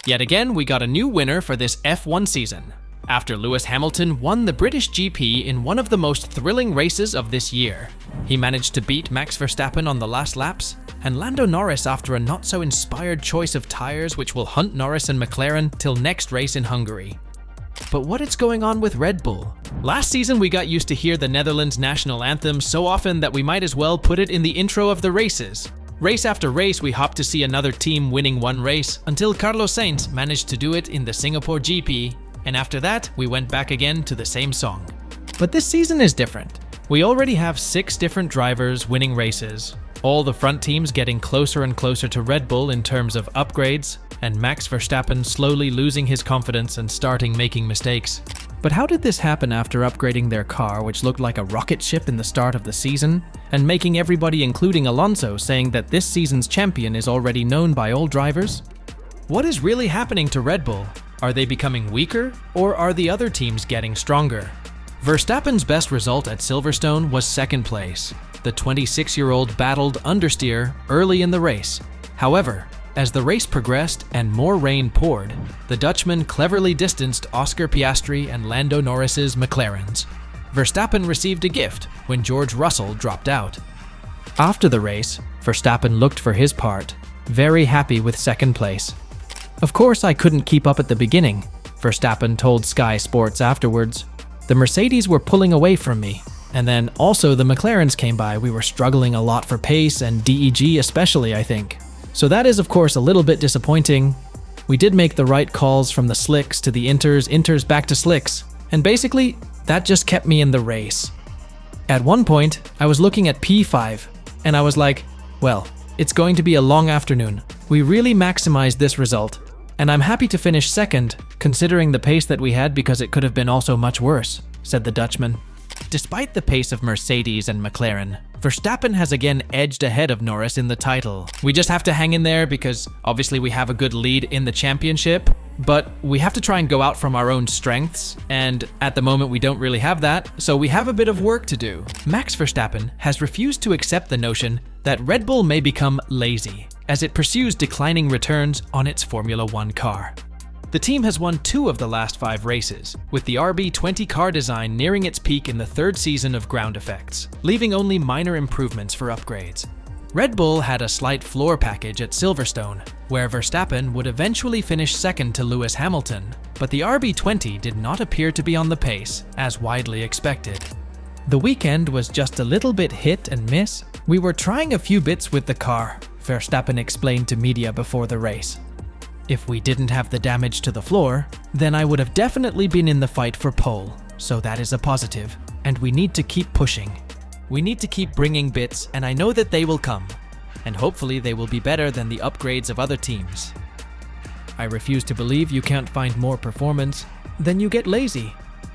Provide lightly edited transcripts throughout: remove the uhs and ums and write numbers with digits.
Yet again, we got a new winner for this F1 season, after Lewis Hamilton won the British GP in one of the most thrilling races of this year. He managed to beat Max Verstappen on the last laps, and Lando Norris after a not-so-inspired choice of tyres which will hunt Norris and McLaren till next race in Hungary. But what is going on with Red Bull? Last season we got used to hear the Netherlands national anthem so often that we might as well put it in the intro of the races. Race after race we hopped to see another team winning one race, until Carlos Sainz managed to do it in the Singapore GP, and after that we went back again to the same song. But this season is different. We already have 6 different drivers winning races, all the front teams getting closer and closer to Red Bull in terms of upgrades, and Max Verstappen slowly losing his confidence and starting making mistakes. But how did this happen after upgrading their car, which looked like a rocket ship in the start of the season, and making everybody, including Alonso, saying that this season's champion is already known by all drivers? What is really happening to Red Bull? Are they becoming weaker, or are the other teams getting stronger? Verstappen's best result at Silverstone was second place. The 26-year-old battled understeer early in the race. However, as the race progressed and more rain poured, the Dutchman cleverly distanced Oscar Piastri and Lando Norris's McLarens. Verstappen received a gift when George Russell dropped out. After the race, Verstappen looked for his part, very happy with second place. "Of course I couldn't keep up at the beginning," Verstappen told Sky Sports afterwards. "The Mercedes were pulling away from me. And then also the McLarens came by. We were struggling a lot for pace and DEG especially, I think. So that is of course a little bit disappointing. We did make the right calls from the slicks to the inters back to slicks. And basically, that just kept me in the race. At one point, I was looking at P5 and I was like, well, it's going to be a long afternoon. We really maximized this result. And I'm happy to finish second, considering the pace that we had because it could have been also much worse," said the Dutchman. Despite the pace of Mercedes and McLaren, Verstappen has again edged ahead of Norris in the title. We just have to hang in there because obviously we have a good lead in the championship, but we have to try and go out from our own strengths, and at the moment we don't really have that, so we have a bit of work to do. Max Verstappen has refused to accept the notion that Red Bull may become lazy as it pursues declining returns on its Formula 1 car. The team has won 2 of the last 5 races, with the RB20 car design nearing its peak in the 3rd season of ground effects, leaving only minor improvements for upgrades. Red Bull had a slight floor package at Silverstone, where Verstappen would eventually finish second to Lewis Hamilton, but the RB20 did not appear to be on the pace, as widely expected. "The weekend was just a little bit hit and miss. We were trying a few bits with the car," Verstappen explained to media before the race. "If we didn't have the damage to the floor, then I would have definitely been in the fight for pole, so that is a positive, and we need to keep pushing. We need to keep bringing bits, and I know that they will come, and hopefully they will be better than the upgrades of other teams. I refuse to believe you can't find more performance, then you get lazy.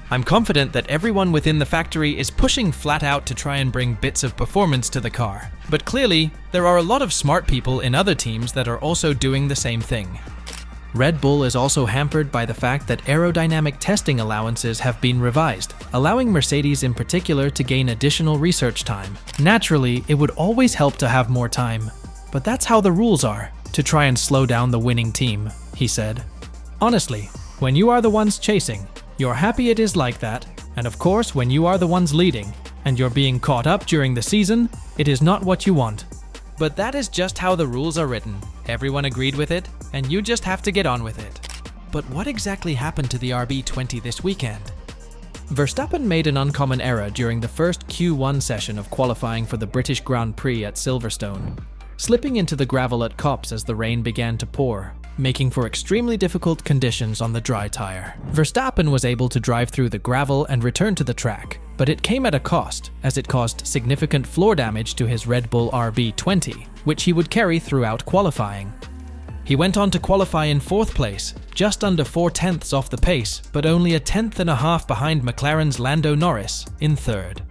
I'm confident that everyone within the factory is pushing flat out to try and bring bits of performance to the car, but clearly there are a lot of smart people in other teams that are also doing the same thing." Red Bull is also hampered by the fact that aerodynamic testing allowances have been revised, allowing Mercedes in particular to gain additional research time. Naturally, it would always help to have more time, but that's how the rules are, to try and slow down the winning team, he said. "Honestly, when you are the ones chasing, you're happy it is like that, and of course when you are the ones leading, and you're being caught up during the season, it is not what you want. But that is just how the rules are written. Everyone agreed with it, and you just have to get on with it." But what exactly happened to the RB20 this weekend? Verstappen made an uncommon error during the first Q1 session of qualifying for the British Grand Prix at Silverstone, slipping into the gravel at Copse as the rain began to pour, making for extremely difficult conditions on the dry tire. Verstappen was able to drive through the gravel and return to the track, but it came at a cost, as it caused significant floor damage to his Red Bull RB20, which he would carry throughout qualifying. He went on to qualify in 4th place, just under 4/10ths off the pace, but only a 1/10 and a half behind McLaren's Lando Norris in 3rd.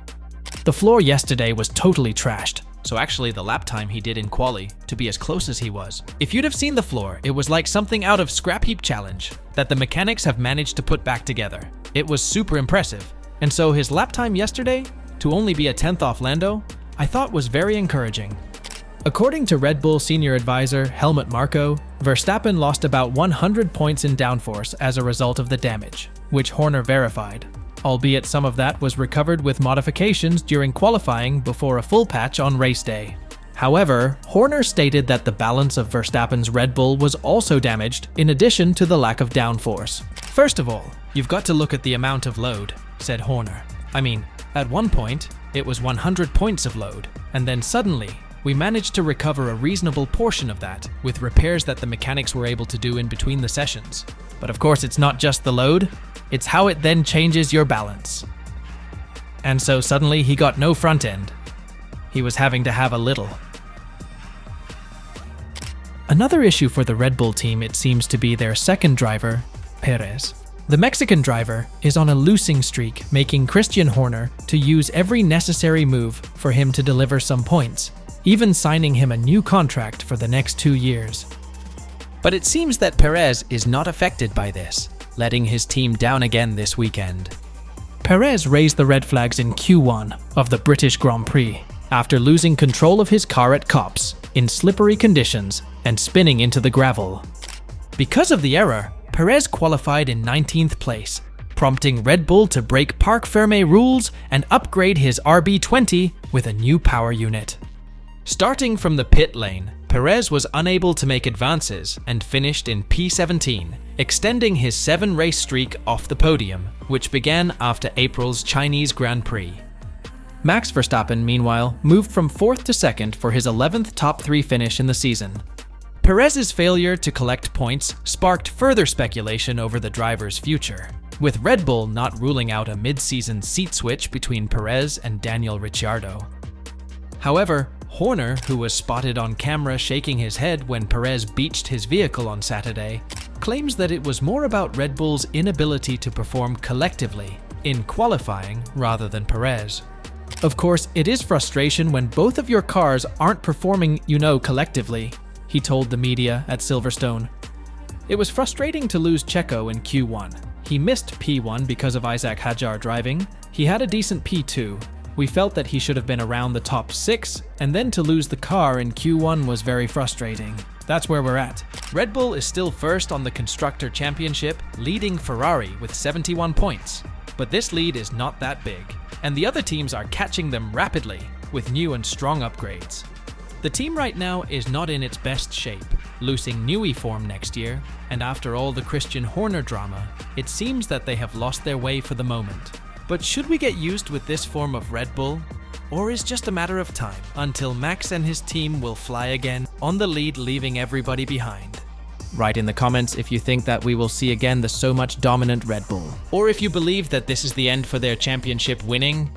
The floor yesterday was totally trashed, so actually the lap time he did in quali, to be as close as he was. If you'd have seen the floor, it was like something out of Scrap Heap Challenge that the mechanics have managed to put back together. It was super impressive, and so his lap time yesterday, to only be a 10th off Lando, I thought was very encouraging. According to Red Bull senior advisor Helmut Marko, Verstappen lost about 100 points in downforce as a result of the damage, which Horner verified, albeit some of that was recovered with modifications during qualifying before a full patch on race day. However, Horner stated that the balance of Verstappen's Red Bull was also damaged in addition to the lack of downforce. "First of all, you've got to look at the amount of load," said Horner. "I mean, at one point, it was 100 points of load, and then suddenly, we managed to recover a reasonable portion of that with repairs that the mechanics were able to do in between the sessions. But of course, it's not just the load, it's how it then changes your balance." And so suddenly he got no front end. He was having to have a little. Another issue for the Red Bull team, it seems to be their second driver, Perez. The Mexican driver is on a losing streak, making Christian Horner to use every necessary move for him to deliver some points, even signing him a new contract for the next 2 years. But it seems that Perez is not affected by this, letting his team down again this weekend. Perez raised the red flags in Q1 of the British Grand Prix after losing control of his car at Copse in slippery conditions and spinning into the gravel. Because of the error, Perez qualified in 19th place, prompting Red Bull to break Parc Fermé rules and upgrade his RB20 with a new power unit. Starting from the pit lane, Perez was unable to make advances and finished in P17, extending his 7-race streak off the podium, which began after April's Chinese Grand Prix. Max Verstappen, meanwhile, moved from 4th to 2nd for his 11th top 3 finish in the season. Perez's failure to collect points sparked further speculation over the driver's future, with Red Bull not ruling out a mid-season seat switch between Perez and Daniel Ricciardo. However, Horner, who was spotted on camera shaking his head when Perez beached his vehicle on Saturday, claims that it was more about Red Bull's inability to perform collectively in qualifying rather than Perez. Of course, it is frustration when both of your cars aren't performing, collectively, he told the media at Silverstone. It was frustrating to lose Checo in Q1. He missed P1 because of Isaac Hadjar driving. He had a decent P2. We felt that he should have been around the top 6, and then to lose the car in Q1 was very frustrating. That's where we're at. Red Bull is still first on the Constructor Championship, leading Ferrari with 71 points. But this lead is not that big, and the other teams are catching them rapidly with new and strong upgrades. The team right now is not in its best shape, losing Newey form next year, and after all the Christian Horner drama, it seems that they have lost their way for the moment. But should we get used with this form of Red Bull? Or is just a matter of time until Max and his team will fly again on the lead, leaving everybody behind? Write in the comments if you think that we will see again the so much dominant Red Bull, or if you believe that this is the end for their championship winning